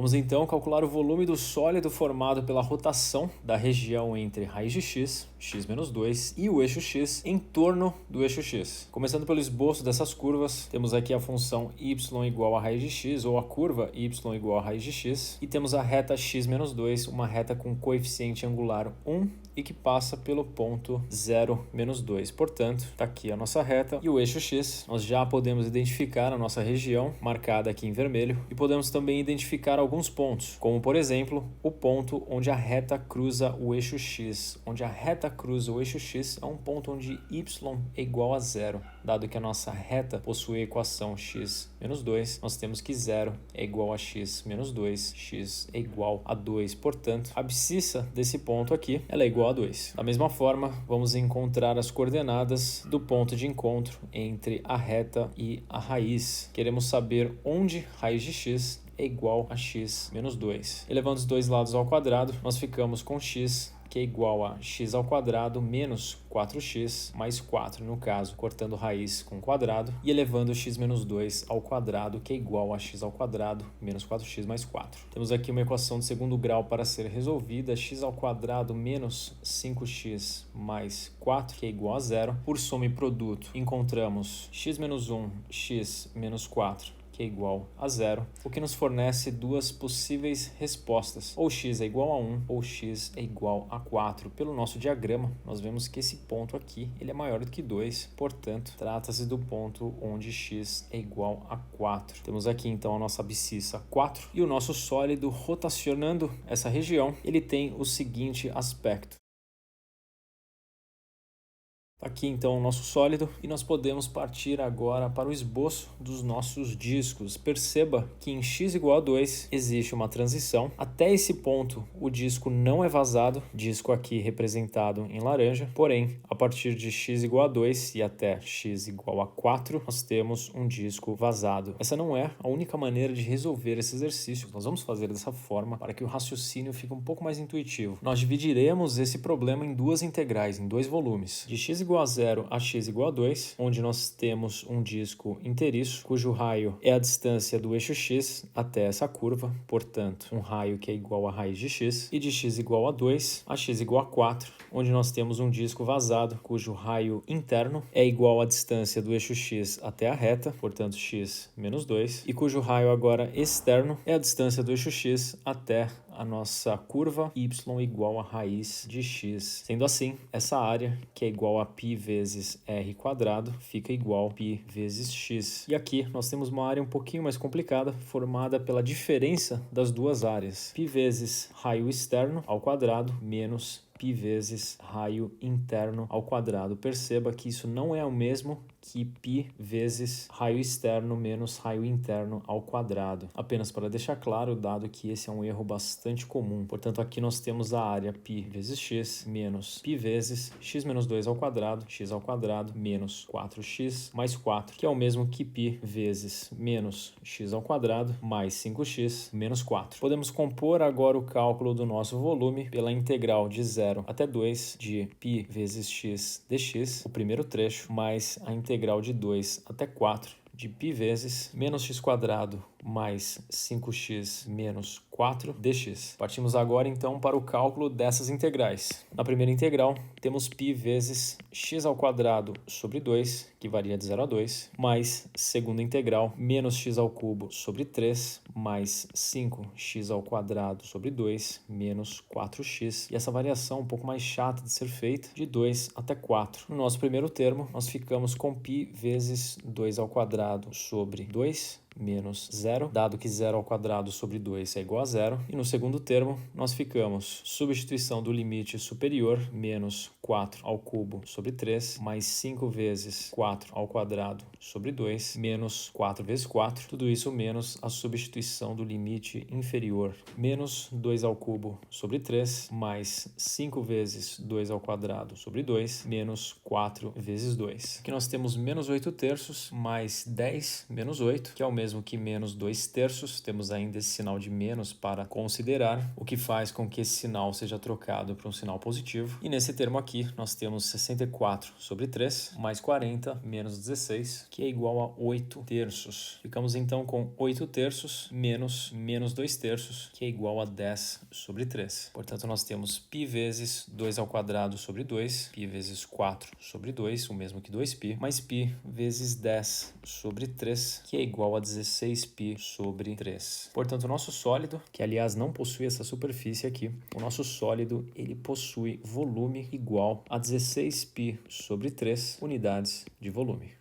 Vamos então calcular o volume do sólido formado pela rotação da região entre raiz de x, x menos 2, e o eixo x em torno do eixo x. Começando pelo esboço dessas curvas, temos aqui a função y igual a raiz de x, ou a curva y igual a raiz de x, e temos a reta x menos 2, uma reta com coeficiente angular 1 e que passa pelo ponto 0, menos 2. Portanto, está aqui a nossa reta e o eixo x. Nós já podemos identificar a nossa região, marcada aqui em vermelho, e podemos também identificar alguns pontos, como por exemplo, o ponto onde a reta cruza o eixo x. Onde a reta cruza o eixo x é um ponto onde y é igual a 0. Dado que a nossa reta possui a equação x menos 2, nós temos que 0 é igual a x menos 2, x é igual a 2. Portanto, a abscissa desse ponto aqui ela é igual a 2. Da mesma forma, vamos encontrar as coordenadas do ponto de encontro entre a reta e a raiz. Queremos saber onde raiz de x é igual a x menos 2. Elevando os dois lados ao quadrado, nós ficamos com x, que é igual a x ao quadrado menos 4x mais 4, no caso, cortando raiz com quadrado, e elevando x menos 2 ao quadrado, que é igual a x ao quadrado menos 4x mais 4. Temos aqui uma equação de segundo grau para ser resolvida, x ao quadrado menos 5x mais 4, que é igual a 0. Por soma e produto, encontramos x menos 1, x menos 4, que é igual a 0, o que nos fornece duas possíveis respostas, ou x é igual a 1 ou x é igual a 4. Pelo nosso diagrama, nós vemos que esse ponto aqui ele é maior do que 2, portanto, trata-se do ponto onde x é igual a 4. Temos aqui então a nossa abscissa 4 e o nosso sólido rotacionando essa região, ele tem o seguinte aspecto. Aqui então o nosso sólido e nós podemos partir agora para o esboço dos nossos discos. Perceba que em x igual a 2 existe uma transição. Até esse ponto o disco não é vazado, disco aqui representado em laranja, porém a partir de x igual a 2 e até x igual a 4 nós temos um disco vazado. Essa não é a única maneira de resolver esse exercício. Nós vamos fazer dessa forma para que o raciocínio fique um pouco mais intuitivo. Nós dividiremos esse problema em duas integrais, em dois volumes. De x igual a 0 a x igual a 2, onde nós temos um disco inteiriço, cujo raio é a distância do eixo x até essa curva, portanto, um raio que é igual a raiz de x, e de x igual a 2 a x igual a 4, onde nós temos um disco vazado, cujo raio interno é igual à distância do eixo x até a reta, portanto, x menos 2, e cujo raio agora externo é a distância do eixo x até a nossa curva y igual a raiz de x. Sendo assim, essa área, que é igual a π vezes r quadrado, fica igual a π vezes x. E aqui nós temos uma área um pouquinho mais complicada, formada pela diferença das duas áreas. π vezes raio externo ao quadrado menos π vezes raio interno ao quadrado. Perceba que isso não é o mesmo que π vezes raio externo menos raio interno ao quadrado. Apenas para deixar claro, dado que esse é um erro bastante comum. Portanto, aqui nós temos a área π vezes x menos π vezes x menos 2 ao quadrado, x ao quadrado menos 4x mais 4, que é o mesmo que π vezes menos x ao quadrado mais 5x menos 4. Podemos compor agora o cálculo do nosso volume pela integral de 0 até 2 de π vezes x dx, o primeiro trecho, mais a integral de 2 até 4 de π vezes menos x quadrado mais 5x menos 4 dx. Partimos agora então para o cálculo dessas integrais. Na primeira integral, temos π vezes x ao quadrado sobre 2, que varia de 0 a 2, mais segunda integral, menos x ao cubo sobre 3, mais 5x ao quadrado sobre 2, menos 4x. E essa variação um pouco mais chata de ser feita, de 2 até 4. No nosso primeiro termo, nós ficamos com π vezes 2 ao quadrado sobre 2, menos 0, dado que 0 ao quadrado sobre 2 é igual a 0. E no segundo termo, nós ficamos substituição do limite superior, menos 4 ao cubo sobre 3, mais 5 vezes 4 ao quadrado sobre 2, menos 4 vezes 4, tudo isso menos a substituição do limite inferior, menos 2 ao cubo sobre 3, mais 5 vezes 2 ao quadrado sobre 2, menos 4 vezes 2. Aqui nós temos menos 8 terços, mais 10 menos 8, que é o mesmo que menos 2 terços. Temos ainda esse sinal de menos para considerar, o que faz com que esse sinal seja trocado para um sinal positivo. E nesse termo aqui, aqui nós temos 64 sobre 3, mais 40, menos 16, que é igual a 8 terços. Ficamos então com 8 terços menos 2 terços, que é igual a 10 sobre 3. Portanto, nós temos π vezes 2 ao quadrado sobre 2, π vezes 4 sobre 2, o mesmo que 2π, mais π vezes 10 sobre 3, que é igual a 16π sobre 3. Portanto, o nosso sólido, que aliás não possui essa superfície aqui, o nosso sólido ele possui volume igual a 16π sobre 3 unidades de volume.